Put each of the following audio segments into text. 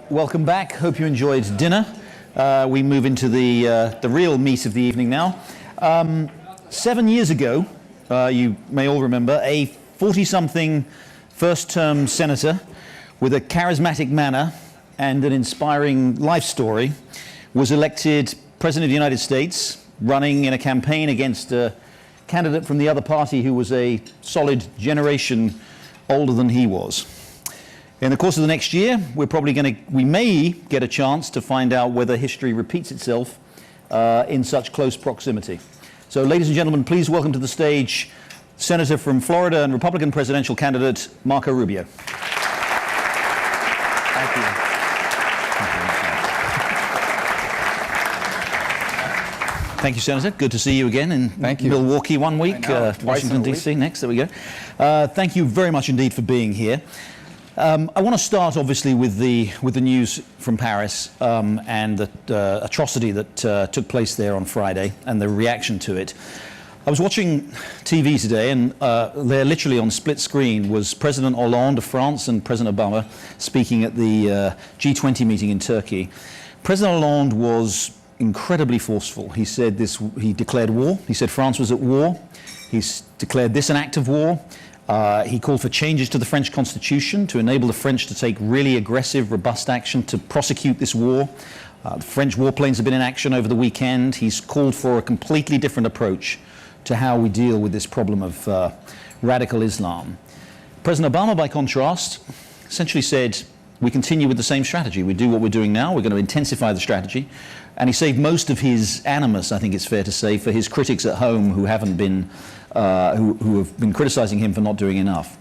Welcome back. Hope you enjoyed dinner. We move into the real meat of the evening now. 7 years ago, you may all remember, a 40-something first-term senator with a charismatic manner and an inspiring life story was elected President of the United States, running in a campaign against a candidate from the other party who was a solid generation older than he was. In the course of the next year, we may get a chance to find out whether history repeats itself in such close proximity. So, ladies and gentlemen, please welcome to the stage Senator from Florida and Republican presidential candidate Marco Rubio. Thank you. Thank you, Senator. Good to see you again in Milwaukee one week, Washington, D.C. next. There we go. Thank you very much indeed for being here. I want to start, obviously, with the news from Paris and the atrocity that took place there on Friday and the reaction to it. I was watching TV today, and there, literally on split screen, was President Hollande of France and President Obama speaking at the G20 meeting in Turkey. President Hollande was incredibly forceful. He said he declared war. He said France was at war. He's declared this an act of war. He called for changes to the French constitution to enable the French to take really aggressive, robust action to prosecute this war. The French warplanes have been in action over the weekend. He's called for a completely different approach to how we deal with this problem of radical Islam. President Obama, by contrast, essentially said, we continue with the same strategy. We do what we're doing now. We're going to intensify the strategy. And he saved most of his animus, I think it's fair to say, for his critics at home who haven't been who have been criticizing him for not doing enough.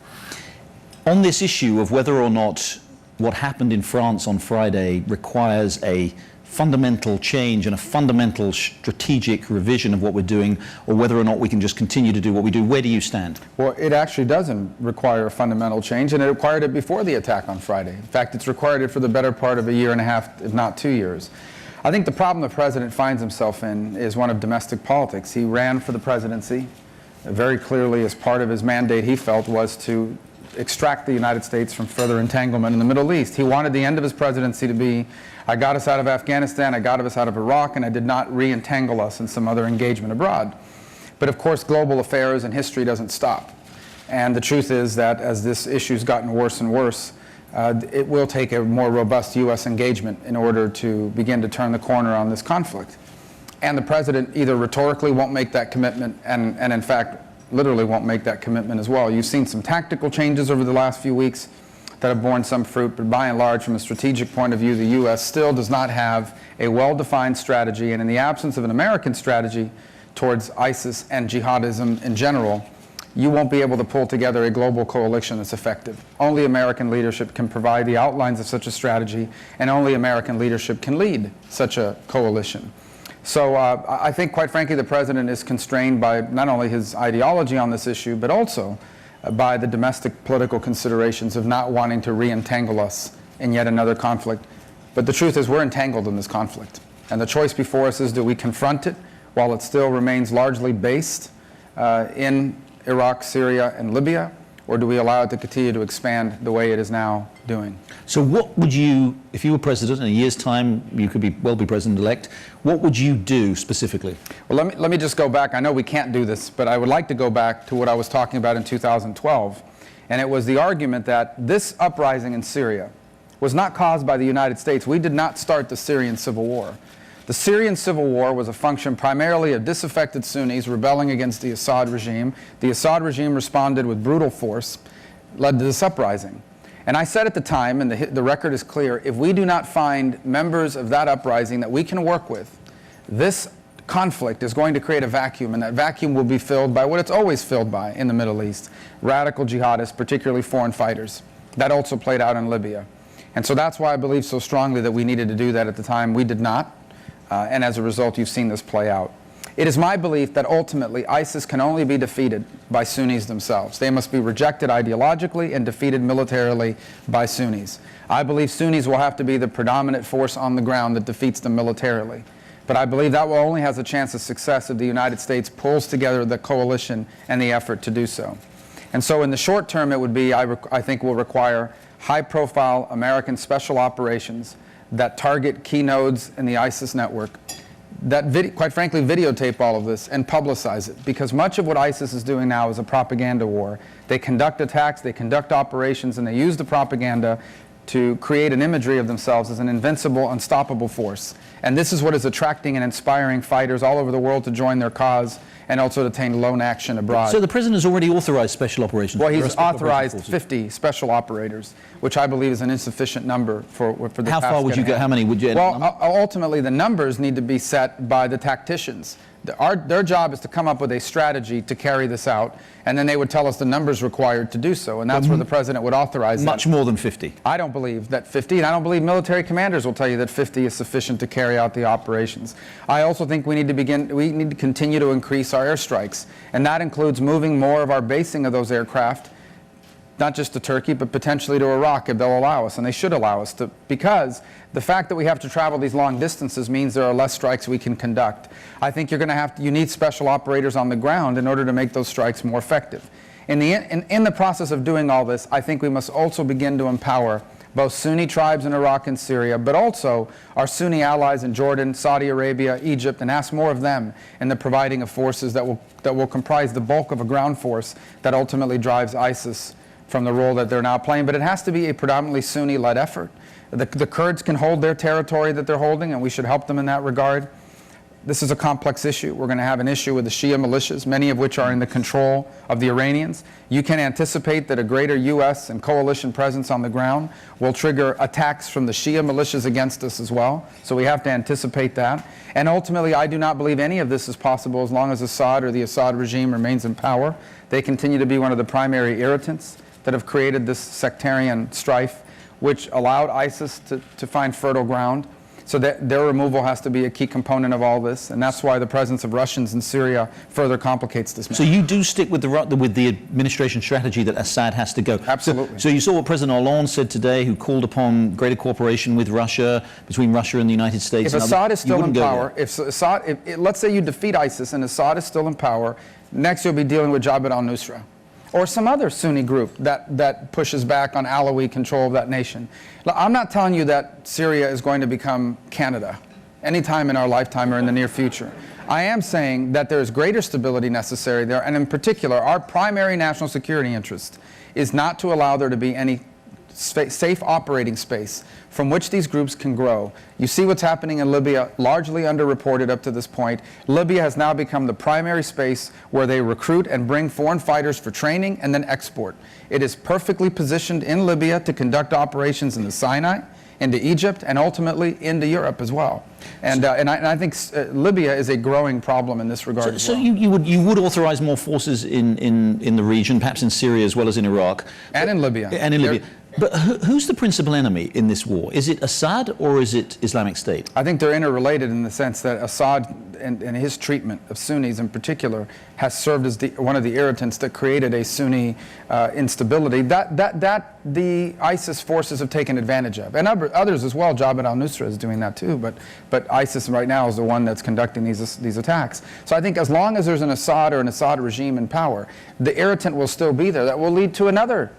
On this issue of whether or not what happened in France on Friday requires a fundamental change and a fundamental strategic revision of what we're doing, or whether or not we can just continue to do what we do, where do you stand? Well, it actually doesn't require a fundamental change, and it required it before the attack on Friday. In fact, it's required it for the better part of a year and a half, if not 2 years. I think the problem the president finds himself in is one of domestic politics. He ran for the presidency. Very clearly, as part of his mandate, he felt was to extract the United States from further entanglement in the Middle East. He wanted the end of his presidency to be, I got us out of Afghanistan, I got us out of Iraq, and I did not re-entangle us in some other engagement abroad. But of course, global affairs and history doesn't stop. And the truth is that as this issue's gotten worse and worse, it will take a more robust U.S. engagement in order to begin to turn the corner on this conflict. And the president either rhetorically won't make that commitment and in fact, literally won't make that commitment as well. You've seen some tactical changes over the last few weeks that have borne some fruit, but by and large, from a strategic point of view, the U.S. still does not have a well-defined strategy, and in the absence of an American strategy towards ISIS and jihadism in general, you won't be able to pull together a global coalition that's effective. Only American leadership can provide the outlines of such a strategy, and only American leadership can lead such a coalition. So I think, quite frankly, the president is constrained by not only his ideology on this issue, but also by the domestic political considerations of not wanting to re-entangle us in yet another conflict. But the truth is we're entangled in this conflict. And the choice before us is, do we confront it while it still remains largely based in Iraq, Syria, and Libya, or do we allow it to continue to expand the way it is now doing? So what would you, if you were president in a year's time, you could well be president-elect, what would you do specifically? Well, let me just go back. I know we can't do this, but I would like to go back to what I was talking about in 2012, and it was the argument that this uprising in Syria was not caused by the United States. We did not start the Syrian civil war. The Syrian civil war was a function primarily of disaffected Sunnis rebelling against the Assad regime. The Assad regime responded with brutal force, led to this uprising. And I said at the time, and the record is clear, if we do not find members of that uprising that we can work with, this conflict is going to create a vacuum, and that vacuum will be filled by what it's always filled by in the Middle East, radical jihadists, particularly foreign fighters. That also played out in Libya. And so that's why I believe so strongly that we needed to do that at the time. We did not. And as a result, you've seen this play out. It is my belief that ultimately ISIS can only be defeated by Sunnis themselves. They must be rejected ideologically and defeated militarily by Sunnis. I believe Sunnis will have to be the predominant force on the ground that defeats them militarily. But I believe that will only have a chance of success if the United States pulls together the coalition and the effort to do so. And so in the short term, it would be, I think, will require high-profile American special operations that target key nodes in the ISIS network, that, quite frankly, videotape all of this and publicize it. Because much of what ISIS is doing now is a propaganda war. They conduct attacks, they conduct operations, and they use the propaganda to create an imagery of themselves as an invincible, unstoppable force. And this is what is attracting and inspiring fighters all over the world to join their cause and also to attain lone action abroad. So the president has already authorized special operations? Well, he's authorized 50 special operators, which I believe is an insufficient number for the How far would you go? How many would you? Well, ultimately, the numbers need to be set by the tacticians. Their job is to come up with a strategy to carry this out, and then they would tell us the numbers required to do so, and that's where the president would authorize much more than 50. I don't believe that 50, and I don't believe military commanders will tell you that 50 is sufficient to carry out the operations. I also think we need to continue to increase our airstrikes, and that includes moving more of our basing of those aircraft, not just to Turkey, but potentially to Iraq if they'll allow us, and they should allow us to, because the fact that we have to travel these long distances means there are less strikes we can conduct. I think you need special operators on the ground in order to make those strikes more effective. In the process of doing all this, I think we must also begin to empower both Sunni tribes in Iraq and Syria, but also our Sunni allies in Jordan, Saudi Arabia, Egypt, and ask more of them in the providing of forces that will comprise the bulk of a ground force that ultimately drives ISIS from the role that they're now playing. But it has to be a predominantly Sunni-led effort. The Kurds can hold their territory that they're holding, and we should help them in that regard. This is a complex issue. We're going to have an issue with the Shia militias, many of which are in the control of the Iranians. You can anticipate that a greater U.S. and coalition presence on the ground will trigger attacks from the Shia militias against us as well. So we have to anticipate that. And ultimately, I do not believe any of this is possible as long as Assad or the Assad regime remains in power. They continue to be one of the primary irritants that have created this sectarian strife, which allowed ISIS to find fertile ground. So that their removal has to be a key component of all this, and that's why the presence of Russians in Syria further complicates this matter. So you do stick with the administration strategy that Assad has to go? Absolutely. So you saw what President Hollande said today, who called upon greater cooperation with Russia, between Russia and the United States. If Assad is still in power, let's say you defeat ISIS and Assad is still in power, next you'll be dealing with Jabhat al-Nusra, or some other Sunni group that pushes back on Alawi control of that nation. I'm not telling you that Syria is going to become Canada anytime in our lifetime or in the near future. I am saying that there is greater stability necessary there, and in particular, our primary national security interest is not to allow there to be any safe operating space from which these groups can grow. You see what's happening in Libya, largely underreported up to this point. Libya has now become the primary space where they recruit and bring foreign fighters for training and then export. It is perfectly positioned in Libya to conduct operations in the Sinai, into Egypt, and ultimately into Europe as well. And I think Libya is a growing problem in this regard. So you would authorize more forces in the region, perhaps in Syria as well as in Iraq, and in Libya. And in Libya. But who's the principal enemy in this war? Is it Assad or is it Islamic State? I think they're interrelated in the sense that Assad and his treatment of Sunnis in particular has served as one of the irritants that created a Sunni instability that the ISIS forces have taken advantage of. And others as well. Jabhat al-Nusra is doing that too. But ISIS right now is the one that's conducting these attacks. So I think as long as there's an Assad or an Assad regime in power, the irritant will still be there. That will lead to another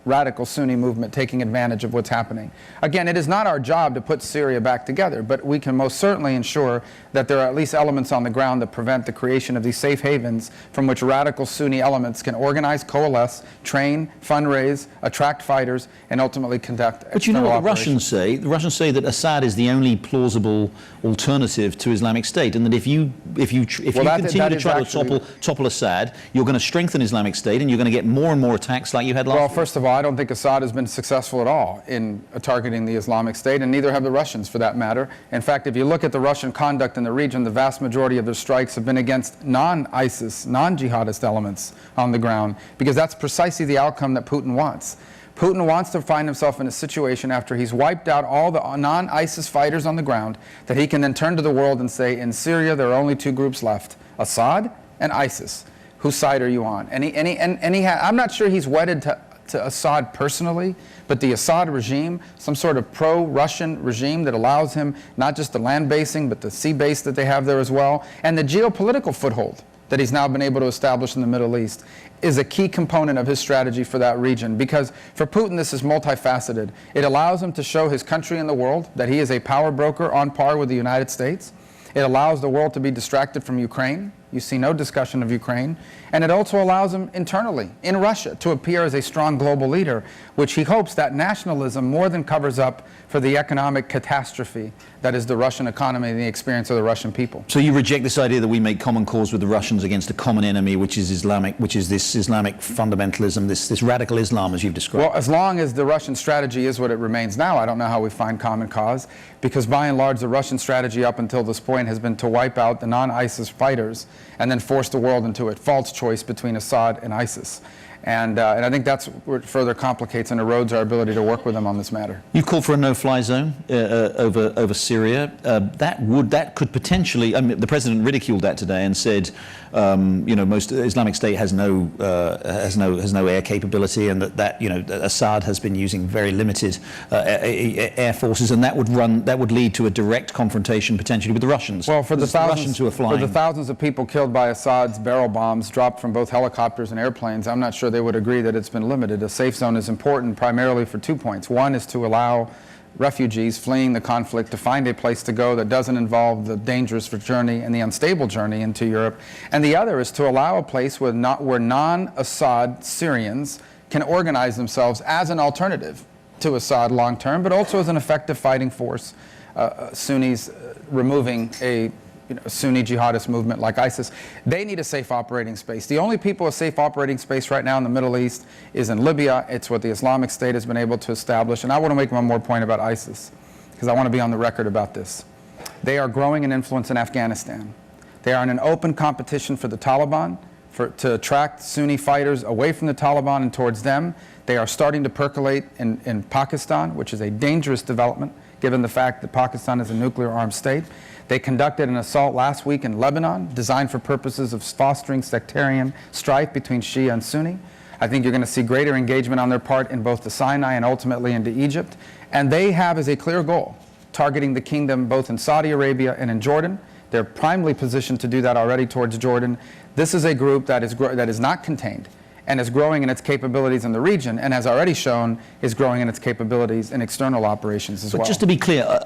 radical Sunni movement taking advantage of what's happening. Again, it is not our job to put Syria back together, but we can most certainly ensure that there are at least elements on the ground that prevent the creation of these safe havens from which radical Sunni elements can organize, coalesce, train, fundraise, attract fighters, and ultimately conduct. But you know what the Russians say? The Russians say that Assad is the only plausible alternative to Islamic State, and that if you continue to try to topple Assad, you're going to strengthen Islamic State, and you're going to get more and more attacks like you had last year. Well, first of all, I don't think Assad has been successful at all in targeting the Islamic State, and neither have the Russians for that matter. In fact, if you look at the Russian conduct in the region, the vast majority of their strikes have been against non-ISIS, non-jihadist elements on the ground, because that's precisely the outcome that Putin wants. Putin wants to find himself in a situation after he's wiped out all the non-ISIS fighters on the ground that he can then turn to the world and say, in Syria there are only two groups left, Assad and ISIS. Whose side are you on? I'm not sure he's wedded to Assad personally, but the Assad regime, some sort of pro-Russian regime that allows him not just the land basing, but the sea base that they have there as well, and the geopolitical foothold that he's now been able to establish in the Middle East is a key component of his strategy for that region, because for Putin this is multifaceted. It allows him to show his country in the world that he is a power broker on par with the United States. It allows the world to be distracted from Ukraine. You see no discussion of Ukraine. And it also allows him internally, in Russia, to appear as a strong global leader, which he hopes that nationalism more than covers up for the economic catastrophe that is the Russian economy and the experience of the Russian people. So you reject this idea that we make common cause with the Russians against a common enemy, which is this Islamic fundamentalism, this radical Islam, as you've described? Well, as long as the Russian strategy is what it remains now, I don't know how we find common cause, because by and large the Russian strategy up until this point has been to wipe out the non-ISIS fighters and then force the world into a false choice between Assad and ISIS. And I think that's what further complicates and erodes our ability to work with them on this matter. You've called for a no-fly zone over Syria. That could potentially. I mean, the president ridiculed that today and said, most Islamic State has no air capability, and that Assad has been using very limited air forces, and that would lead to a direct confrontation potentially with the Russians. Well, for the Russians who are flying, for the thousands of people killed by Assad's barrel bombs dropped from both helicopters and airplanes, I'm not sure they would agree that it's been limited. A safe zone is important primarily for 2 points. One is to allow refugees fleeing the conflict to find a place to go that doesn't involve the dangerous journey and the unstable journey into Europe. And the other is to allow a place where non-Assad Syrians can organize themselves as an alternative to Assad long term, but also as an effective fighting force, Sunnis removing a Sunni jihadist movement like ISIS. They need a safe operating space. The only people with safe operating space right now in the Middle East is in Libya. It's what the Islamic State has been able to establish. And I want to make one more point about ISIS, because I want to be on the record about this. They are growing in influence in Afghanistan. They are in an open competition for the Taliban, to attract Sunni fighters away from the Taliban and towards them. They are starting to percolate in Pakistan, which is a dangerous development, given the fact that Pakistan is a nuclear-armed state. They conducted an assault last week in Lebanon, designed for purposes of fostering sectarian strife between Shia and Sunni. I think you're going to see greater engagement on their part in both the Sinai and ultimately into Egypt. And they have as a clear goal targeting the kingdom both in Saudi Arabia and in Jordan. They're primely positioned to do that already towards Jordan. This is a group that is not contained and is growing in its capabilities in the region, and has already shown is growing in its capabilities in external operations as well. But just to be clear,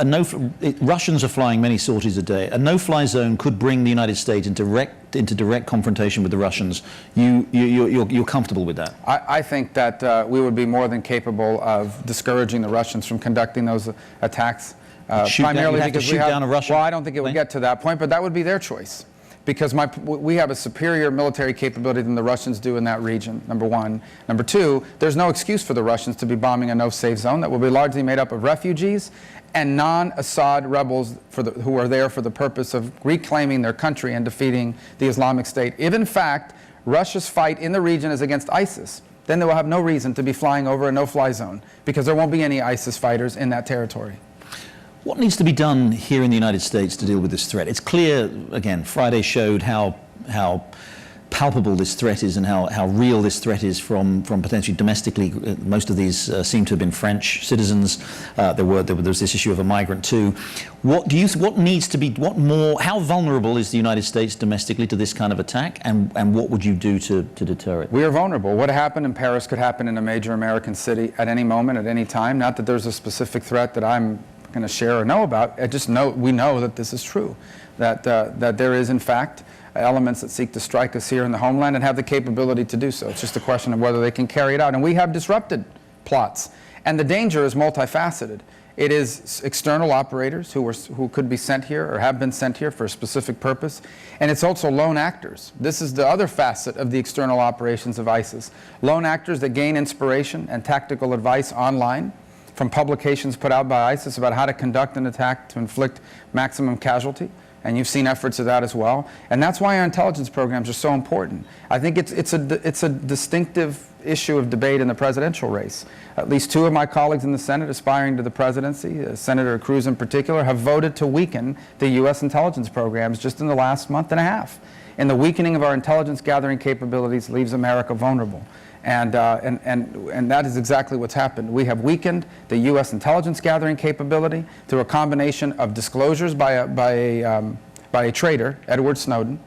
Russians are flying many sorties a day. A no-fly zone could bring the United States into direct confrontation with the Russians. You're comfortable with that? I think that we would be more than capable of discouraging the Russians from conducting those attacks. Primarily because we have down a Russian. Well, I don't think it would get to that point, but that would be their choice. Because we have a superior military capability than the Russians do in that region, number one. Number two, there's no excuse for the Russians to be bombing a no-safe zone that will be largely made up of refugees and non-Assad rebels who are there for the purpose of reclaiming their country and defeating the Islamic State. If, in fact, Russia's fight in the region is against ISIS, then they will have no reason to be flying over a no-fly zone, because there won't be any ISIS fighters in that territory. What needs to be done here in the United States to deal with this threat? It's clear, again, Friday showed how palpable this threat is and how real this threat is from potentially domestically. Most of these seem to have been French citizens. There was this issue of a migrant too. How vulnerable is the United States domestically to this kind of attack, and what would you do to deter it? We are vulnerable. What happened in Paris could happen in a major American city at any moment, at any time. Not that there's a specific threat that I'm going to share or know about. We know that this is true, that there is in fact elements that seek to strike us here in the homeland and have the capability to do so. It's just a question of whether they can carry it out. And we have disrupted plots. And the danger is multifaceted. It is external operators who could be sent here or have been sent here for a specific purpose. And it's also lone actors. This is the other facet of the external operations of ISIS. Lone actors that gain inspiration and tactical advice online from publications put out by ISIS about how to conduct an attack to inflict maximum casualty. And you've seen efforts of that as well. And that's why our intelligence programs are so important. I think it's a distinctive issue of debate in the presidential race. At least two of my colleagues in the Senate aspiring to the presidency, Senator Cruz in particular, have voted to weaken the U.S. intelligence programs just in the last month and a half. And the weakening of our intelligence gathering capabilities leaves America vulnerable. And that is exactly what's happened. We have weakened the U.S. intelligence gathering capability through a combination of disclosures by a traitor, Edward Snowden,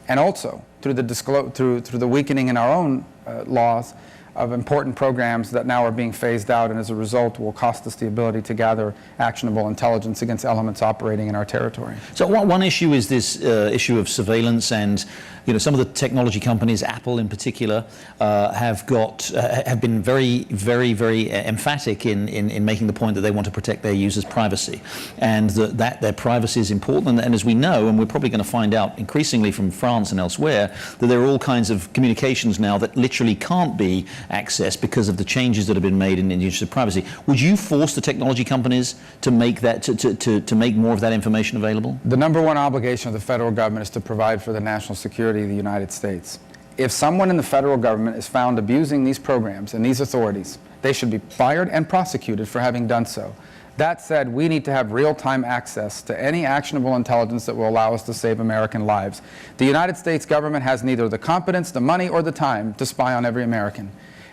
and also through the weakening in our own laws of important programs that now are being phased out, and as a result will cost us the ability to gather actionable intelligence against elements operating in our territory. So one issue is this issue of surveillance, and some of the technology companies, Apple in particular, have been very, very, very emphatic in making the point that they want to protect their users' privacy, and that their privacy is important. And as we know, and we're probably going to find out increasingly from France and elsewhere, that there are all kinds of communications now that literally can't be accessed because of the changes that have been made in the interest of privacy. Would you force the technology companies to make that to make more of that information available? The number one obligation of the federal government is to provide for the national security of the United States. If someone in the federal government is found abusing these programs and these authorities, they should be fired and prosecuted for having done so. That said, we need to have real-time access to any actionable intelligence that will allow us to save American lives. The United States government has neither the competence, the money, or the time to spy on every American.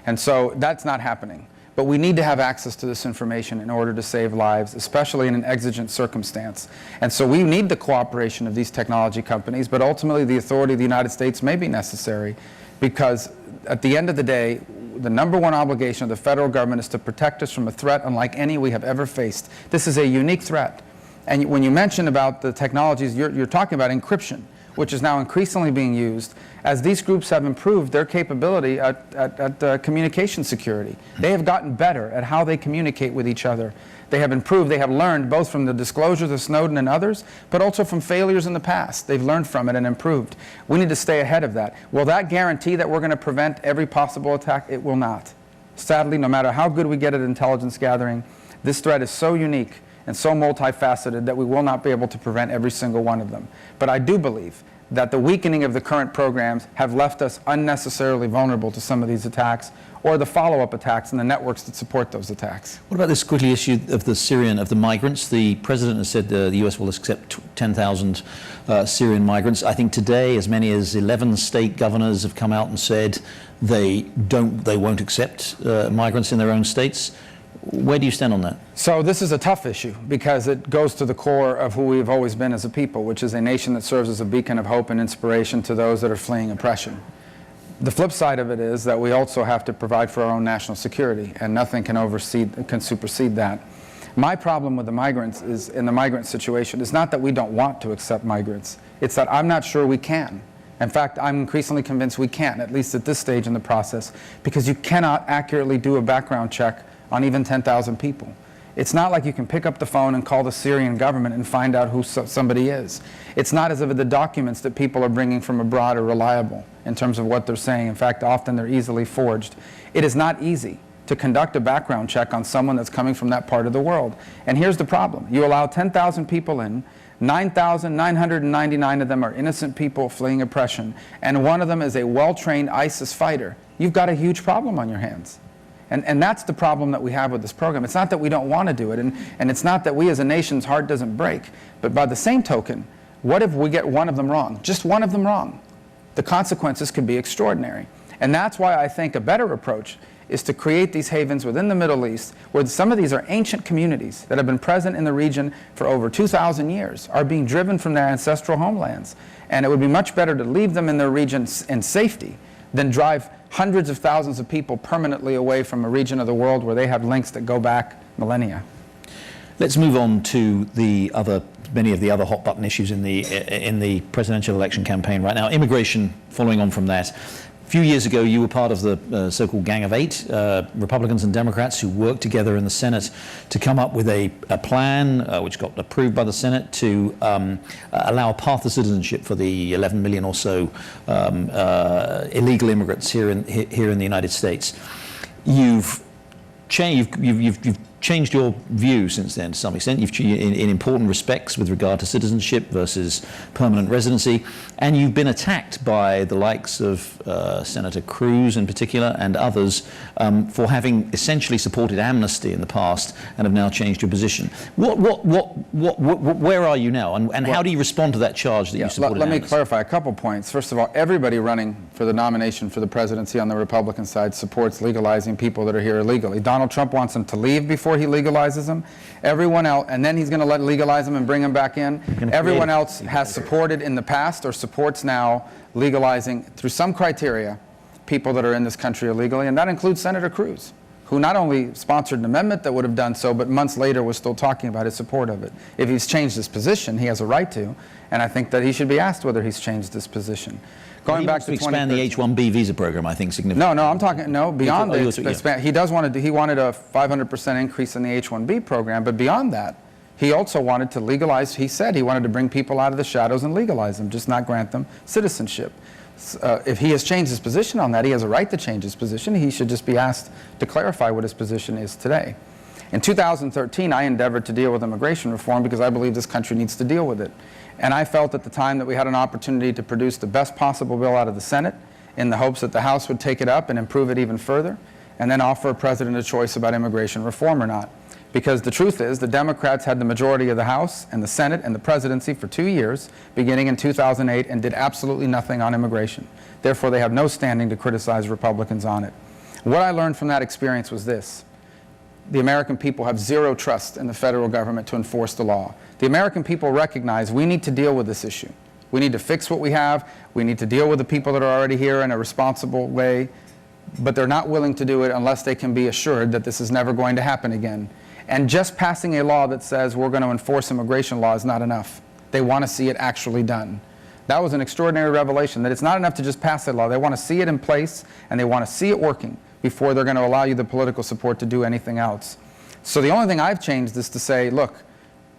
And so that's not happening. But we need to have access to this information in order to save lives, especially in an exigent circumstance. And so we need the cooperation of these technology companies, but ultimately the authority of the United States may be necessary, because at the end of the day, the number one obligation of the federal government is to protect us from a threat unlike any we have ever faced. This is a unique threat. And when you mention about the technologies, you're talking about encryption, which is now increasingly being used as these groups have improved their capability at communication security. They have gotten better at how they communicate with each other. They have improved, they have learned both from the disclosures of Snowden and others, but also from failures in the past. They've learned from it and improved. We need to stay ahead of that. Will that guarantee that we're going to prevent every possible attack? It will not. Sadly, no matter how good we get at intelligence gathering, this threat is so unique and so multifaceted that we will not be able to prevent every single one of them. But I do believe that the weakening of the current programs have left us unnecessarily vulnerable to some of these attacks, or the follow-up attacks and the networks that support those attacks. What about this quickly issue of the migrants? The president has said the US will accept 10,000 Syrian migrants. I think today as many as 11 state governors have come out and said they won't accept migrants in their own states. Where do you stand on that? So this is a tough issue because it goes to the core of who we've always been as a people, which is a nation that serves as a beacon of hope and inspiration to those that are fleeing oppression. The flip side of it is that we also have to provide for our own national security, and nothing can supersede that. My problem with the migrants is, in the migrant situation, is not that we don't want to accept migrants. It's that I'm not sure we can. In fact, I'm increasingly convinced we can't, at least at this stage in the process, because you cannot accurately do a background check on even 10,000 people. It's not like you can pick up the phone and call the Syrian government and find out who somebody is. It's not as if the documents that people are bringing from abroad are reliable in terms of what they're saying. In fact, often they're easily forged. It is not easy to conduct a background check on someone that's coming from that part of the world. And here's the problem. You allow 10,000 people in, 9,999 of them are innocent people fleeing oppression, and one of them is a well-trained ISIS fighter. You've got a huge problem on your hands. And that's the problem that we have with this program. It's not that we don't want to do it, and it's not that we as a nation's heart doesn't break. But by the same token, what if we get one of them wrong? Just one of them wrong. The consequences could be extraordinary. And that's why I think a better approach is to create these havens within the Middle East, where some of these are ancient communities that have been present in the region for over 2,000 years, are being driven from their ancestral homelands. And it would be much better to leave them in their region in safety than drive hundreds of thousands of people permanently away from a region of the world where they have links that go back millennia. Let's move on to many of the other hot button issues in the presidential election campaign right now. Immigration, following on from that. A few years ago, you were part of the so-called Gang of Eight, Republicans and Democrats who worked together in the Senate to come up with a plan which got approved by the Senate to allow a path to citizenship for the 11 million or so illegal immigrants here in the United States. You've changed your view since then to some extent. In important respects with regard to citizenship versus permanent residency, and you've been attacked by the likes of Senator Cruz in particular and others for having essentially supported amnesty in the past and have now changed your position. Where are you now, and how do you respond to that charge that you supported amnesty? Let me clarify a couple points. First of all, everybody running for the nomination for the presidency on the Republican side supports legalizing people that are here illegally. Donald Trump wants them to leave before before he legalizes them. Everyone else, and then he's going to legalize them and bring them back in. Everyone else has supported in the past or supports now legalizing through some criteria people that are in this country illegally, and that includes Senator Cruz, who not only sponsored an amendment that would have done so, but months later was still talking about his support of it. If he's changed his position, he has a right to, and I think that he should be asked whether he's changed his position. Going back to expand the H-1B visa program, I think, significantly. No, I'm talking, beyond that. He wanted a 500% increase in the H-1B program, but beyond that, he also wanted to legalize, he said he wanted to bring people out of the shadows and legalize them, just not grant them citizenship. If he has changed his position on that, he has a right to change his position. He should just be asked to clarify what his position is today. In 2013, I endeavored to deal with immigration reform because I believe this country needs to deal with it. And I felt at the time that we had an opportunity to produce the best possible bill out of the Senate in the hopes that the House would take it up and improve it even further, and then offer a president a choice about immigration reform or not. Because the truth is, the Democrats had the majority of the House and the Senate and the presidency for 2 years, beginning in 2008, and did absolutely nothing on immigration. Therefore, they have no standing to criticize Republicans on it. What I learned from that experience was this. The American people have zero trust in the federal government to enforce the law. The American people recognize we need to deal with this issue. We need to fix what we have. We need to deal with the people that are already here in a responsible way, but they're not willing to do it unless they can be assured that this is never going to happen again. And just passing a law that says we're going to enforce immigration law is not enough. They want to see it actually done. That was an extraordinary revelation, that it's not enough to just pass a law. They want to see it in place, and they want to see it working before they're going to allow you the political support to do anything else. So the only thing I've changed is to say, look,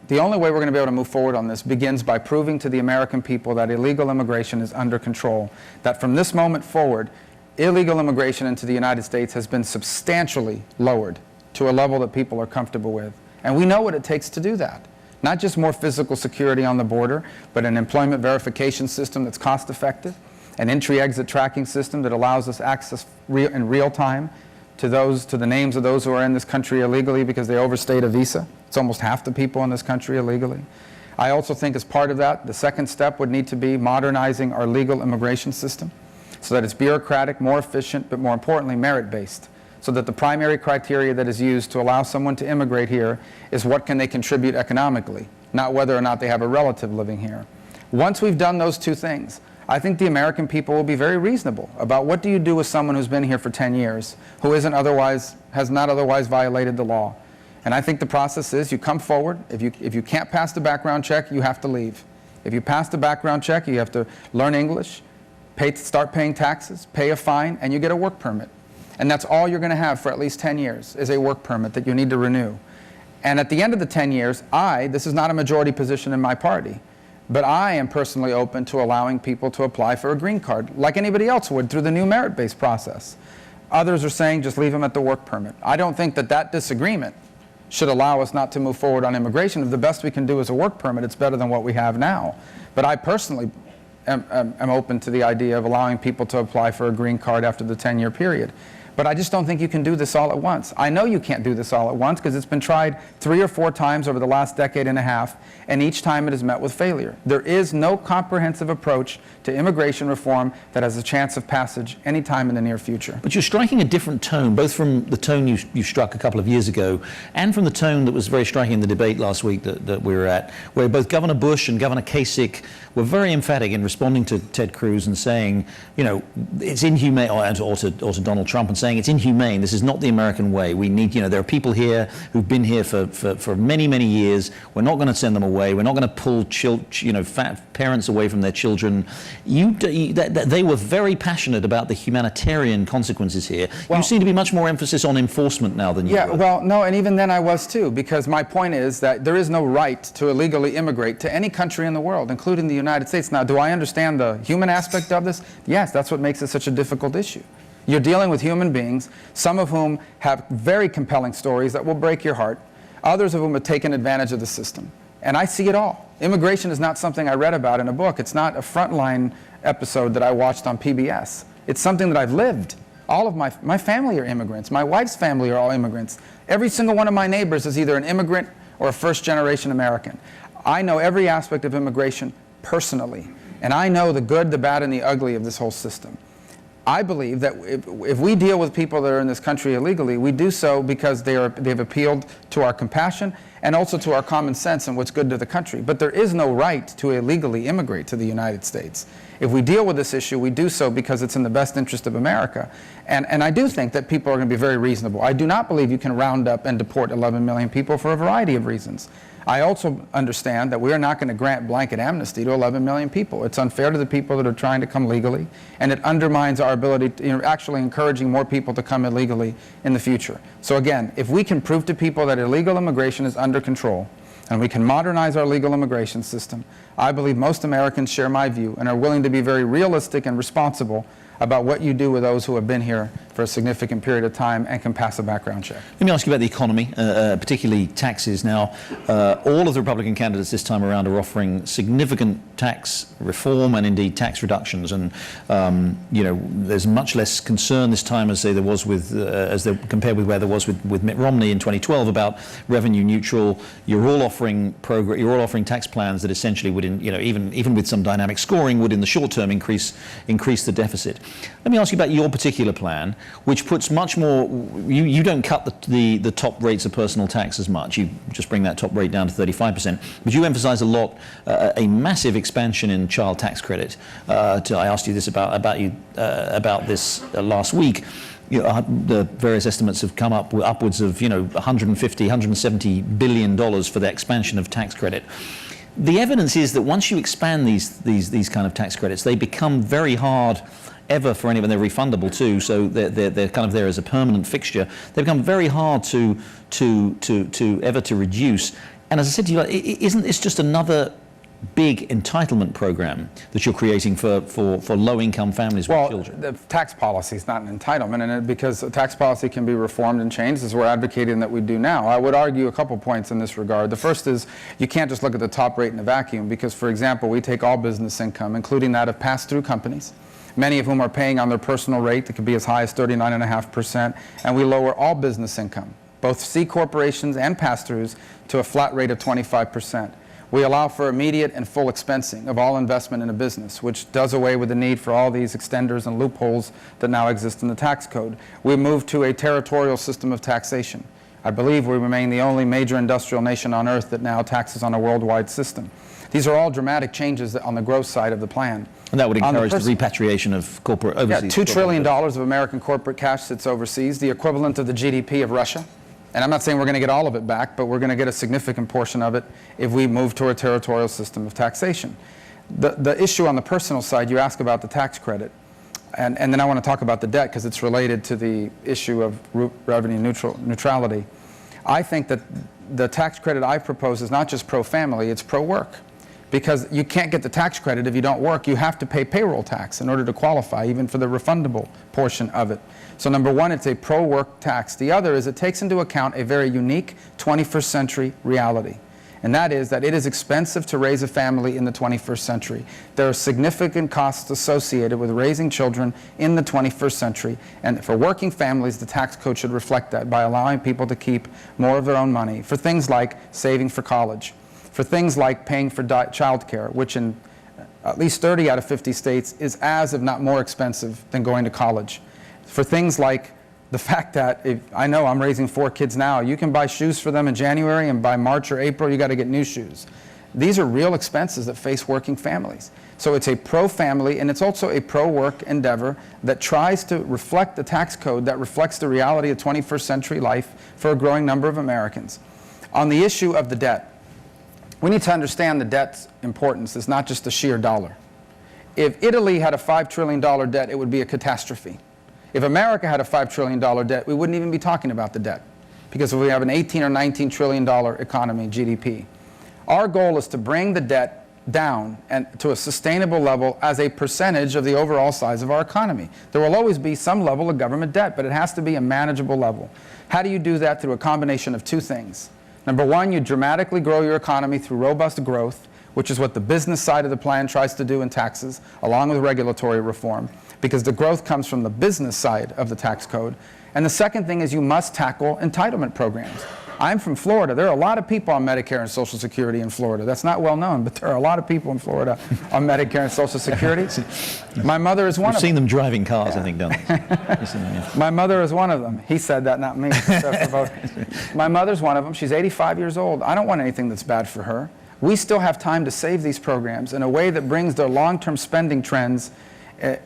the only way we're going to be able to move forward on this begins by proving to the American people that illegal immigration is under control, that from this moment forward, illegal immigration into the United States has been substantially lowered to a level that people are comfortable with. And we know what it takes to do that. Not just more physical security on the border, but an employment verification system that's cost effective, an entry-exit tracking system that allows us access in real time to the names of those who are in this country illegally because they overstayed a visa. It's almost half the people in this country illegally. I also think as part of that, the second step would need to be modernizing our legal immigration system so that it's bureaucratic, more efficient, but more importantly, merit-based, so that the primary criteria that is used to allow someone to immigrate here is what can they contribute economically, not whether or not they have a relative living here. Once we've done those two things, I think the American people will be very reasonable about what do you do with someone who's been here for 10 years, who has not otherwise violated the law. And I think the process is you come forward. If you can't pass the background check, you have to leave. If you pass the background check, you have to learn English, start paying taxes, pay a fine, and you get a work permit. And that's all you're going to have for at least 10 years is a work permit that you need to renew. And at the end of the 10 years, this is not a majority position in my party, but I am personally open to allowing people to apply for a green card like anybody else would through the new merit-based process. Others are saying just leave them at the work permit. I don't think that disagreement should allow us not to move forward on immigration. If the best we can do is a work permit, it's better than what we have now. But I personally am open to the idea of allowing people to apply for a green card after the 10-year period. But I just don't think you can do this all at once. I know you can't do this all at once because it's been tried 3 or 4 times over the last decade and a half, and each time it has met with failure. There is no comprehensive approach to immigration reform that has a chance of passage any time in the near future. But you're striking a different tone, both from the tone you struck a couple of years ago and from the tone that was very striking in the debate last week that we were at, where both Governor Bush and Governor Kasich were very emphatic in responding to Ted Cruz and saying, you know, it's inhumane, or to Donald Trump, and saying it's inhumane. This is not the American way. We need, there are people here who've been here for many, many years. We're not going to send them away. We're not going to pull parents away from their children. They were very passionate about the humanitarian consequences here. Well, you seem to be much more emphasis on enforcement now than you were. Yeah, well, no, and even then I was too, because my point is that there is no right to illegally immigrate to any country in the world, including the United States. Now, do I understand the human aspect of this? Yes, that's what makes it such a difficult issue. You're dealing with human beings, some of whom have very compelling stories that will break your heart, others of whom have taken advantage of the system. And I see it all. Immigration is not something I read about in a book. It's not a frontline episode that I watched on PBS. It's something that I've lived. All of my family are immigrants. My wife's family are all immigrants. Every single one of my neighbors is either an immigrant or a first-generation American. I know every aspect of immigration personally, and I know the good, the bad, and the ugly of this whole system. I believe that if we deal with people that are in this country illegally, we do so because they've appealed to our compassion and also to our common sense and what's good to the country. But there is no right to illegally immigrate to the United States. If we deal with this issue, we do so because it's in the best interest of America. And I do think that people are going to be very reasonable. I do not believe you can round up and deport 11 million people for a variety of reasons. I also understand that we are not going to grant blanket amnesty to 11 million people. It's unfair to the people that are trying to come legally, and it undermines our ability to, actually encouraging more people to come illegally in the future. So again, if we can prove to people that illegal immigration is under control, and we can modernize our legal immigration system, I believe most Americans share my view and are willing to be very realistic and responsible about what you do with those who have been here for a significant period of time and can pass a background check. Let me ask you about the economy, particularly taxes. Now, all of the Republican candidates this time around are offering significant tax reform and indeed tax reductions. And you know, there's much less concern this time, as there was with, compared with where there was with Mitt Romney in 2012 about revenue neutral. You're all offering tax plans that essentially would, even with some dynamic scoring, would in the short term increase the deficit. Let me ask you about your particular plan, which puts much more, you don't cut the top rates of personal tax as much. You just bring that top rate down to 35%. But you emphasize a lot, a massive expansion in child tax credit. I asked you this about this last week. The various estimates have come up with upwards of 150, 170 billion dollars for the expansion of tax credit. The evidence is that once you expand these kind of tax credits, they become very hard ever for anyone. They're refundable too, so they're kind of there as a permanent fixture. They become very hard to reduce. And as I said to you, isn't this just another big entitlement program that you're creating for low-income families with children? Well, the tax policy is not an entitlement, and because the tax policy can be reformed and changed, as we're advocating that we do now. I would argue a couple points in this regard. The first is you can't just look at the top rate in a vacuum, because, for example, we take all business income, including that of pass-through companies, many of whom are paying on their personal rate that could be as high as 39.5%, and we lower all business income, both C corporations and pass-throughs, to a flat rate of 25%. We allow for immediate and full expensing of all investment in a business, which does away with the need for all these extenders and loopholes that now exist in the tax code. We move to a territorial system of taxation. I believe we remain the only major industrial nation on earth that now taxes on a worldwide system. These are all dramatic changes on the growth side of the plan. And that would encourage the repatriation of corporate overseas. Yeah, $2 trillion of American corporate cash sits overseas, the equivalent of the GDP of Russia. And I'm not saying we're going to get all of it back, but we're going to get a significant portion of it if we move to a territorial system of taxation. The issue on the personal side, you ask about the tax credit. And then I want to talk about the debt because it's related to the issue of revenue neutrality. I think that the tax credit I propose is not just pro-family, it's pro-work. Because you can't get the tax credit if you don't work. You have to pay payroll tax in order to qualify, even for the refundable portion of it. So number one, it's a pro-work tax. The other is it takes into account a very unique 21st century reality. And that is that it is expensive to raise a family in the 21st century. There are significant costs associated with raising children in the 21st century. And for working families, the tax code should reflect that by allowing people to keep more of their own money for things like saving for college, for things like paying for child care, which in at least 30 out of 50 states is as, if not more expensive than going to college. For things like the fact that, I know I'm raising 4 kids now, you can buy shoes for them in January, and by March or April you got to get new shoes. These are real expenses that face working families. So it's a pro-family, and it's also a pro-work endeavor that tries to reflect the tax code that reflects the reality of 21st century life for a growing number of Americans. On the issue of the debt, we need to understand the debt's importance is not just the sheer dollar. If Italy had a $5 trillion debt, it would be a catastrophe. If America had a $5 trillion debt, we wouldn't even be talking about the debt, because we have an $18 or $19 trillion economy, GDP. Our goal is to bring the debt down and to a sustainable level as a percentage of the overall size of our economy. There will always be some level of government debt, but it has to be a manageable level. How do you do that? Through a combination of 2 things. Number one, you dramatically grow your economy through robust growth, which is what the business side of the plan tries to do in taxes, along with regulatory reform, because the growth comes from the business side of the tax code. And the second thing is you must tackle entitlement programs. I'm from Florida. There are a lot of people on Medicare and Social Security in Florida. That's not well known, but there are a lot of people in Florida on Medicare and Social Security. My mother is one of them. We've seen them driving cars, I think, don't they? My mother is one of them. He said that, not me. My mother's one of them. She's 85 years old. I don't want anything that's bad for her. We still have time to save these programs in a way that brings their long-term spending trends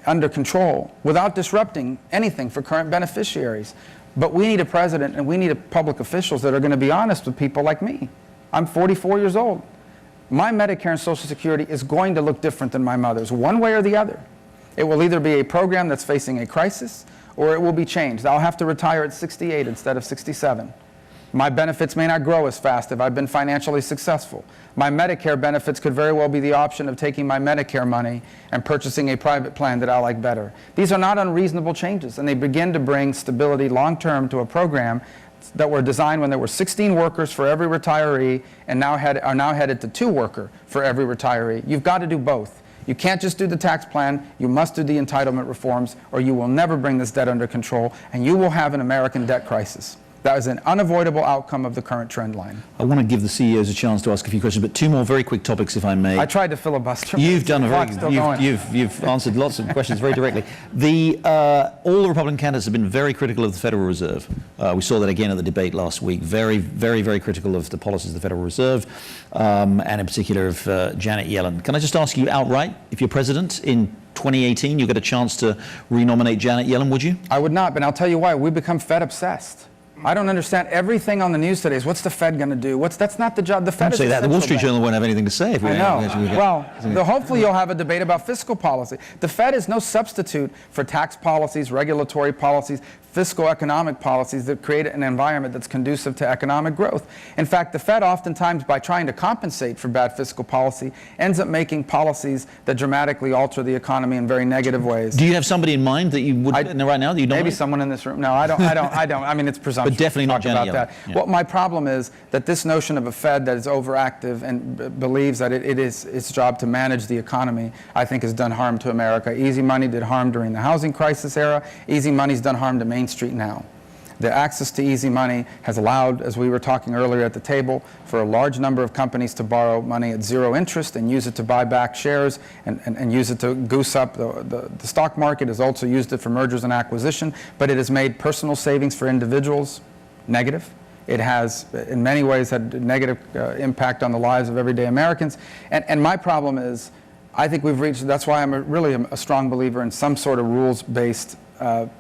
under control without disrupting anything for current beneficiaries. But we need a president and we need public officials that are going to be honest with people like me. I'm 44 years old. My Medicare and Social Security is going to look different than my mother's, one way or the other. It will either be a program that's facing a crisis or it will be changed. I'll have to retire at 68 instead of 67. My benefits may not grow as fast if I've been financially successful. My Medicare benefits could very well be the option of taking my Medicare money and purchasing a private plan that I like better. These are not unreasonable changes, and they begin to bring stability long-term to a program that were designed when there were 16 workers for every retiree and are now headed to 2 workers for every retiree. You've got to do both. You can't just do the tax plan, you must do the entitlement reforms, or you will never bring this debt under control, and you will have an American debt crisis. That is an unavoidable outcome of the current trend line. I want to give the CEOs a chance to ask a few questions, but 2 more very quick topics, if I may. I tried to filibuster. You've done you've answered lots of questions very directly. All the Republican candidates have been very critical of the Federal Reserve. We saw that again at the debate last week. Very, very, very critical of the policies of the Federal Reserve, and in particular of Janet Yellen. Can I just ask you outright, if you're president in 2018, you get a chance to renominate Janet Yellen, would you? I would not, but I'll tell you why. We become Fed obsessed. I don't understand. Everything on the news today is, what's the Fed going to do? That's not the job. The Fed is say that. The Wall Street bank. Journal won't have anything to say. If we I know. Well, hopefully you'll have a debate about fiscal policy. The Fed is no substitute for tax policies, regulatory policies, fiscal economic policies that create an environment that's conducive to economic growth. In fact, the Fed oftentimes, by trying to compensate for bad fiscal policy, ends up making policies that dramatically alter the economy in very negative ways. Do you have somebody in mind that you would know right now that you don't? Maybe someone in this room. No, I don't. I mean, it's presumptuous. But definitely not Janet Yellen. That. Yeah. Well, my problem is that this notion of a Fed that is overactive and believes that it is its job to manage the economy, I think has done harm to America. Easy money did harm during the housing crisis era. Easy money's done harm to Main Street now. The access to easy money has allowed, as we were talking earlier at the table, for a large number of companies to borrow money at 0 interest and use it to buy back shares and use it to goose up the stock market. Has also used it for mergers and acquisition, but it has made personal savings for individuals negative. It has, in many ways, had a negative impact on the lives of everyday Americans. And my problem is, I think we've reached, that's why I'm really a strong believer in some sort of rules-based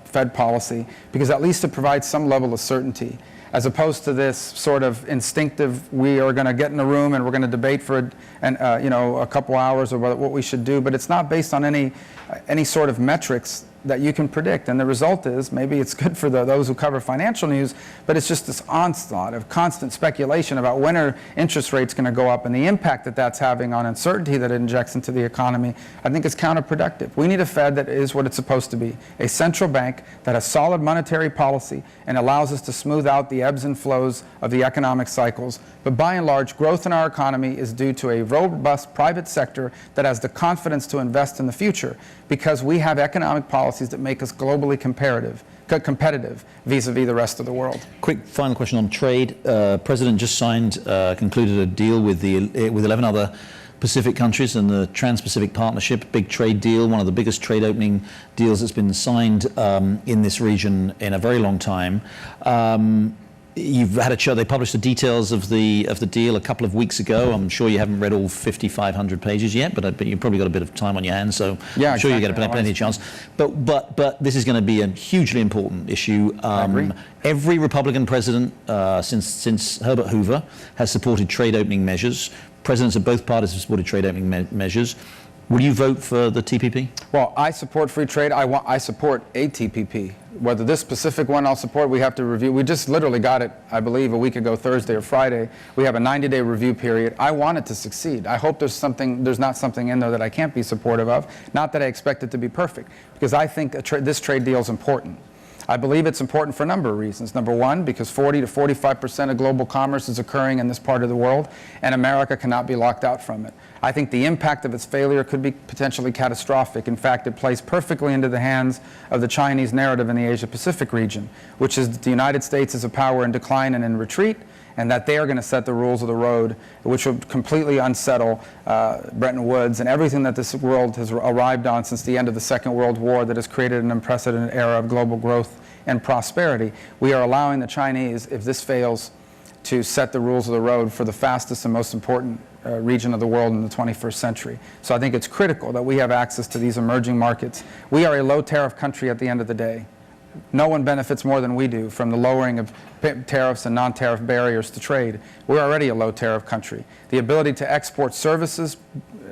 Fed policy, because at least it provides some level of certainty, as opposed to this sort of instinctive, we are going to get in a room and we're going to debate for a couple hours about what we should do, but it's not based on any sort of metrics that you can predict. And the result is, maybe it's good for those who cover financial news, but it's just this onslaught of constant speculation about when are interest rates going to go up, and the impact that that's having on uncertainty that it injects into the economy, I think is counterproductive. We need a Fed that is what it's supposed to be, a central bank that has solid monetary policy and allows us to smooth out the ebbs and flows of the economic cycles. But by and large, growth in our economy is due to a robust private sector that has the confidence to invest in the future, because we have economic policies that make us globally competitive vis-a-vis the rest of the world. Quick final question on trade. President just concluded a deal with 11 other Pacific countries and the Trans-Pacific Partnership, big trade deal, one of the biggest trade opening deals that's been signed in this region in a very long time. You've had a show. They published the details of the deal a couple of weeks ago. I'm sure you haven't read all 5,500 pages yet, but you've probably got a bit of time on your hands, so yeah, I'm sure you get plenty of chance. But this is going to be a hugely important issue. I agree. Every Republican president since Herbert Hoover has supported trade opening measures. Presidents of both parties have supported trade opening measures. Will you vote for the TPP? Well, I support free trade. I support a TPP. Whether this specific one I'll support, we have to review. We just literally got it, I believe, a week ago, Thursday or Friday. We have a 90-day review period. I want it to succeed. I hope there's not something in there that I can't be supportive of. Not that I expect it to be perfect, because I think this trade deal is important. I believe it's important for a number of reasons. Number one, because 40 to 45% of global commerce is occurring in this part of the world, and America cannot be locked out from it. I think the impact of its failure could be potentially catastrophic. In fact, it plays perfectly into the hands of the Chinese narrative in the Asia-Pacific region, which is that the United States is a power in decline and in retreat, and that they are going to set the rules of the road, which will completely unsettle Bretton Woods and everything that this world has arrived on since the end of the Second World War that has created an unprecedented era of global growth and prosperity. We are allowing the Chinese, if this fails, to set the rules of the road for the fastest and most important region of the world in the 21st century. So I think it's critical that we have access to these emerging markets. We are a low tariff country at the end of the day. No one benefits more than we do from the lowering of tariffs and non-tariff barriers to trade. We're already a low tariff country. The ability to export services,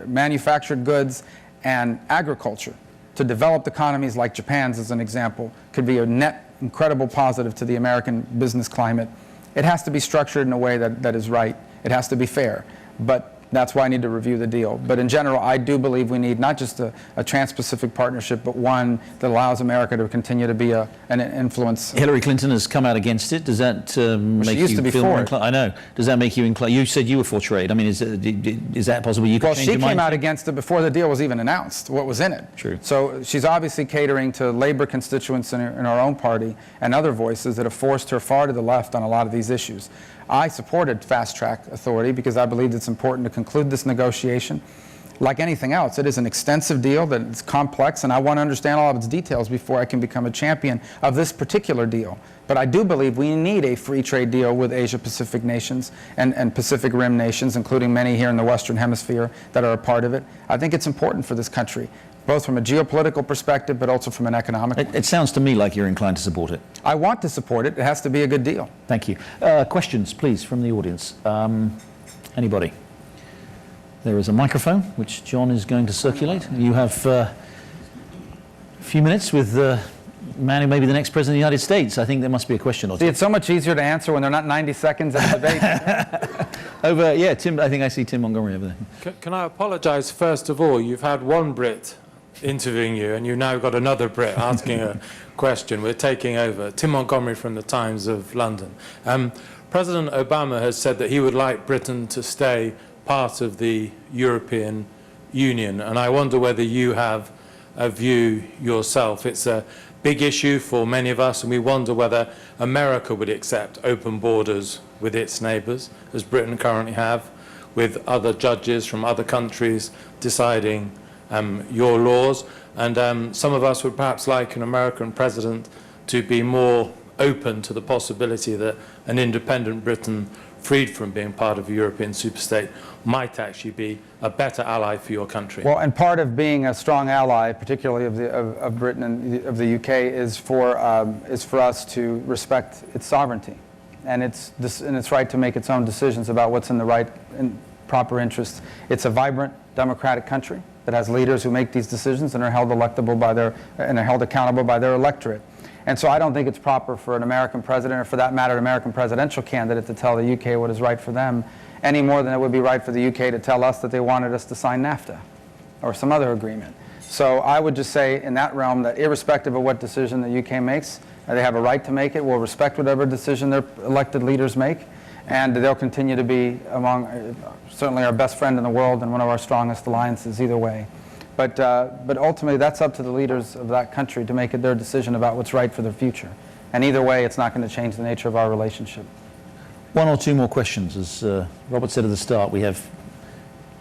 manufactured goods, and agriculture to developed economies like Japan's, as an example, could be a net incredible positive to the American business climate. It has to be structured in a way that is right. It has to be fair. But that's why I need to review the deal. But in general, I do believe we need not just a trans-Pacific partnership, but one that allows America to continue to be an influence. Hillary Clinton has come out against it. Does that make you feel more inclined? I know. Does that make you inclined? You said you were for trade. I mean, is that possible? You could change your mind? Well, she came out against it before the deal was even announced, what was in it. True. So she's obviously catering to labor constituents in her own party and other voices that have forced her far to the left on a lot of these issues. I supported fast-track authority because I believed it's important to conclude this negotiation. Like anything else, it is an extensive deal that is complex, and I want to understand all of its details before I can become a champion of this particular deal. But I do believe we need a free trade deal with Asia-Pacific nations and Pacific Rim nations, including many here in the Western Hemisphere that are a part of it. I think it's important for this country, both from a geopolitical perspective, but also from an economic one. It sounds to me like you're inclined to support it. I want to support it. It has to be a good deal. Thank you. Questions, please, from the audience. Anybody? There is a microphone, which John is going to circulate. You have a few minutes with the man who may be the next president of the United States. I think there must be a question or two. See, it's so much easier to answer when they're not 90 seconds in a debate. Yeah, Tim, I think I see Tim Montgomery over there. Can I apologise, first of all? You've had one Brit interviewing you, and you've now got another Brit asking a question. We're taking over. Tim Montgomery from the Times of London. President Obama has said that he would like Britain to stay part of the European Union, and I wonder whether you have a view yourself. It's a big issue for many of us, and we wonder whether America would accept open borders with its neighbours, as Britain currently have, with other judges from other countries deciding your laws. And some of us would perhaps like an American president to be more open to the possibility that an independent Britain, freed from being part of a European superstate, might actually be a better ally for your country. Well, and part of being a strong ally, particularly of Britain and of the UK, is for us to respect its sovereignty and its right to make its own decisions about what's in the right and proper interest. It's a vibrant democratic country that has leaders who make these decisions and are held electable by and are held accountable by their electorate. And so I don't think it's proper for an American president, or for that matter, an American presidential candidate, to tell the UK what is right for them, any more than it would be right for the UK to tell us that they wanted us to sign NAFTA or some other agreement. So I would just say in that realm that irrespective of what decision the UK makes, they have a right to make it. We'll respect whatever decision their elected leaders make, and they'll continue to be among certainly our best friend in the world and one of our strongest alliances either way. But ultimately, that's up to the leaders of that country to make it their decision about what's right for their future. And either way, it's not going to change the nature of our relationship. One or two more questions. As Robert said at the start, we have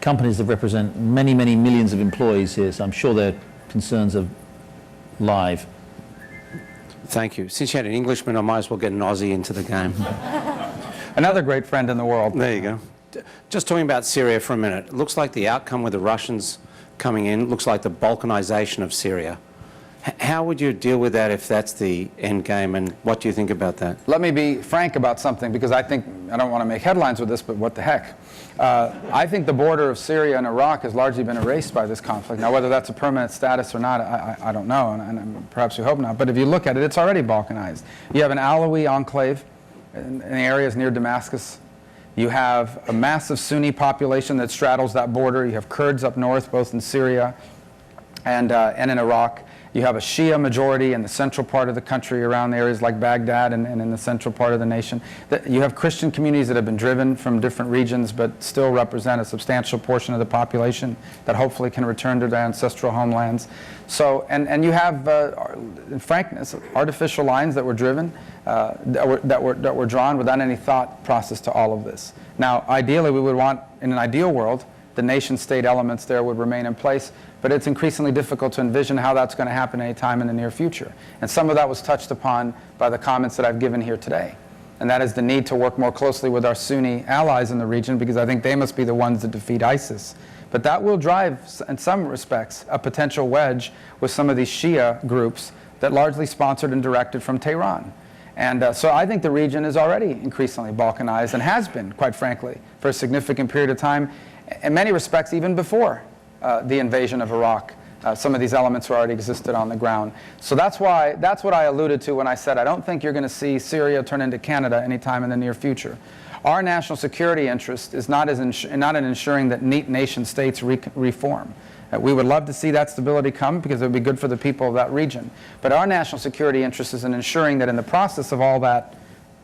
companies that represent many, many millions of employees here, so I'm sure their concerns are live. Thank you. Since you had an Englishman, I might as well get an Aussie into the game. Another great friend in the world. There you go. Just talking about Syria for a minute. It looks like the outcome with the Russians coming in looks like the balkanization of Syria. How would you deal with that if that's the end game, and what do you think about that? Let me be frank about something, because I don't want to make headlines with this, but what the heck. I think the border of Syria and Iraq has largely been erased by this conflict. Now, whether that's a permanent status or not, I don't know, and perhaps we hope not. But if you look at it, it's already balkanized. You have an Alawi enclave in the areas near Damascus. You have a massive Sunni population that straddles that border. You have Kurds up north, both in Syria and in Iraq. You have a Shia majority in the central part of the country around areas like Baghdad and in the central part of the nation. You have Christian communities that have been driven from different regions but still represent a substantial portion of the population that hopefully can return to their ancestral homelands. So, and you have, in frankness, artificial lines that were driven that were drawn without any thought process to all of this. Now, ideally, we would want, in an ideal world, the nation-state elements there would remain in place, but it's increasingly difficult to envision how that's going to happen anytime in the near future. And some of that was touched upon by the comments that I've given here today. And that is the need to work more closely with our Sunni allies in the region, because I think they must be the ones that defeat ISIS. But that will drive, in some respects, a potential wedge with some of these Shia groups that largely sponsored and directed from Tehran. And so I think the region is already increasingly balkanized, and has been, quite frankly, for a significant period of time, in many respects even before the invasion of Iraq. Some of these elements already existed on the ground. So that's what I alluded to when I said I don't think you're going to see Syria turn into Canada anytime in the near future. Our national security interest is not in ensuring that neat nation states reform. We would love to see that stability come, because it would be good for the people of that region. But our national security interest is in ensuring that in the process of all that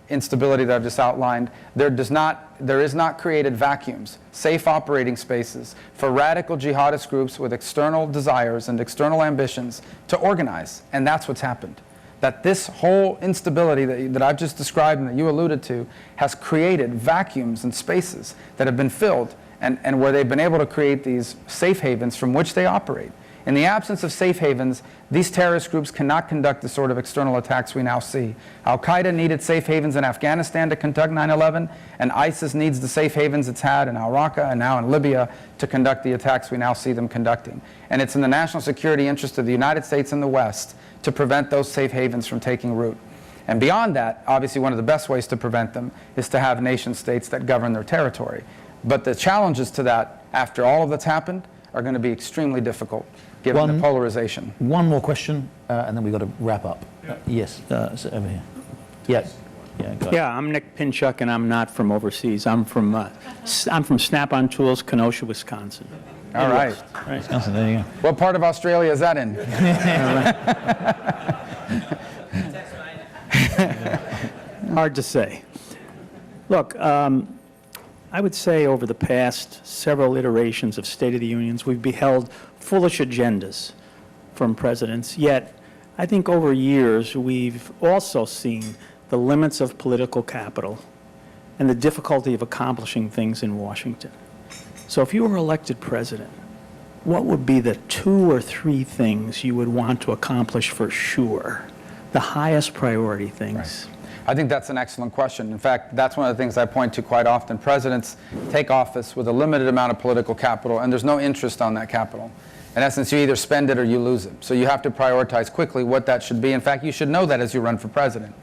instability that I've just outlined, there is not created vacuums, safe operating spaces for radical jihadist groups with external desires and external ambitions to organize. And that's what's happened. That this whole instability that I've just described and that you alluded to has created vacuums and spaces that have been filled, and where they've been able to create these safe havens from which they operate. In the absence of safe havens, these terrorist groups cannot conduct the sort of external attacks we now see. Al-Qaeda needed safe havens in Afghanistan to conduct 9/11, and ISIS needs the safe havens it's had in al-Raqqa and now in Libya to conduct the attacks we now see them conducting. And it's in the national security interest of the United States and the West to prevent those safe havens from taking root. And beyond that, obviously one of the best ways to prevent them is to have nation states that govern their territory. But the challenges to that, after all of that's happened, are going to be extremely difficult, given the polarization. One more question, and then we've got to wrap up. Yes, so over here. Yes. Yeah, I'm Nick Pinchuk, and I'm not from overseas. I'm from Snap-on Tools, Kenosha, Wisconsin. All right. Wisconsin, there you go. What part of Australia is that in? Hard to say. Look, I would say over the past several iterations of State of the Unions, we've beheld foolish agendas from presidents, yet I think over years we've also seen the limits of political capital and the difficulty of accomplishing things in Washington. So if you were elected president, what would be the 2 or 3 things you would want to accomplish for sure? The highest priority things. Right. I think that's an excellent question. In fact, that's one of the things I point to quite often. Presidents take office with a limited amount of political capital, and there's no interest on that capital. In essence, you either spend it or you lose it. So you have to prioritize quickly what that should be. In fact, you should know that as you run for president.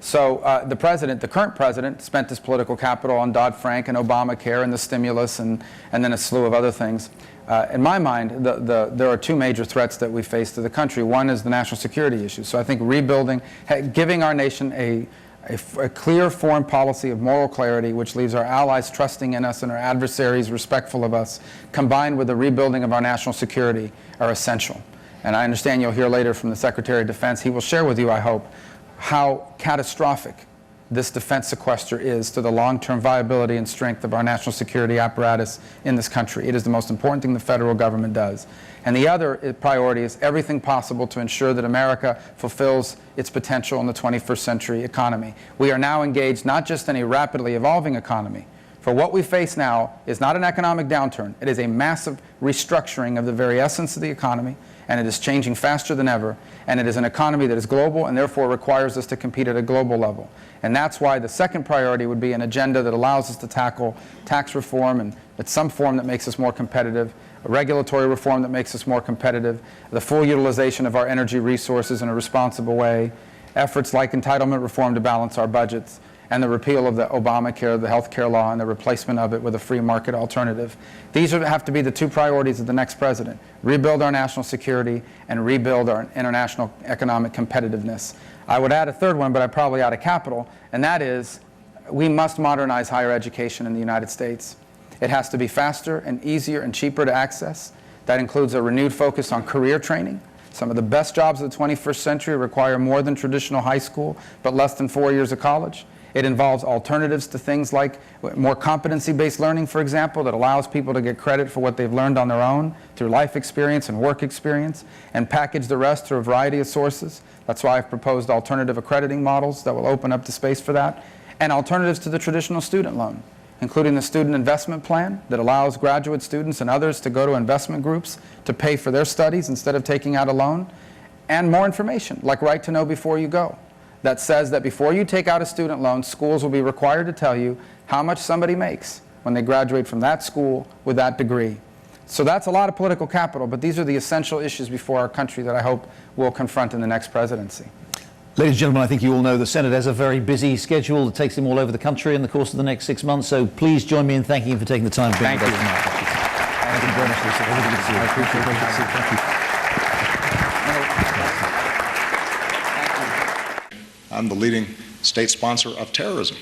So the current president, spent his political capital on Dodd-Frank and Obamacare and the stimulus and then a slew of other things. In my mind, there are 2 major threats that we face to the country. One is the national security issue. So I think rebuilding, giving our nation a clear foreign policy of moral clarity, which leaves our allies trusting in us and our adversaries respectful of us, combined with the rebuilding of our national security, are essential. And I understand you'll hear later from the Secretary of Defense. He will share with you, I hope, how catastrophic this defense sequester is to the long-term viability and strength of our national security apparatus in this country. It is the most important thing the federal government does. And the other priority is everything possible to ensure that America fulfills its potential in the 21st century economy. We are now engaged not just in a rapidly evolving economy. For what we face now is not an economic downturn. It is a massive restructuring of the very essence of the economy, and it is changing faster than ever. And it is an economy that is global and therefore requires us to compete at a global level. And that's why the second priority would be an agenda that allows us to tackle tax reform and at some form that makes us more competitive, a regulatory reform that makes us more competitive, the full utilization of our energy resources in a responsible way, efforts like entitlement reform to balance our budgets, and the repeal of the Obamacare, the health care law, and the replacement of it with a free market alternative. These have to be the 2 priorities of the next president: rebuild our national security and rebuild our international economic competitiveness. I would add a third one, but I'm probably out of capital, and that is we must modernize higher education in the United States. It has to be faster and easier and cheaper to access. That includes a renewed focus on career training. Some of the best jobs of the 21st century require more than traditional high school, but less than 4 years of college. It involves alternatives to things like more competency-based learning, for example, that allows people to get credit for what they've learned on their own through life experience and work experience, and package the rest through a variety of sources. That's why I've proposed alternative accrediting models that will open up the space for that, and alternatives to the traditional student loan, including the student investment plan that allows graduate students and others to go to investment groups to pay for their studies instead of taking out a loan, and more information, like Right to Know Before You Go, that says that before you take out a student loan, schools will be required to tell you how much somebody makes when they graduate from that school with that degree. So that's a lot of political capital, but these are the essential issues before our country that I hope we'll confront in the next presidency. Ladies and gentlemen, I think you all know the Senate has a very busy schedule that takes him all over the country in the course of the next 6 months, so please join me in thanking him for taking the time to be with us tonight. Thank you very much, Lisa. Very good to see you. I appreciate it. Thank you. I'm the leading state sponsor of terrorism.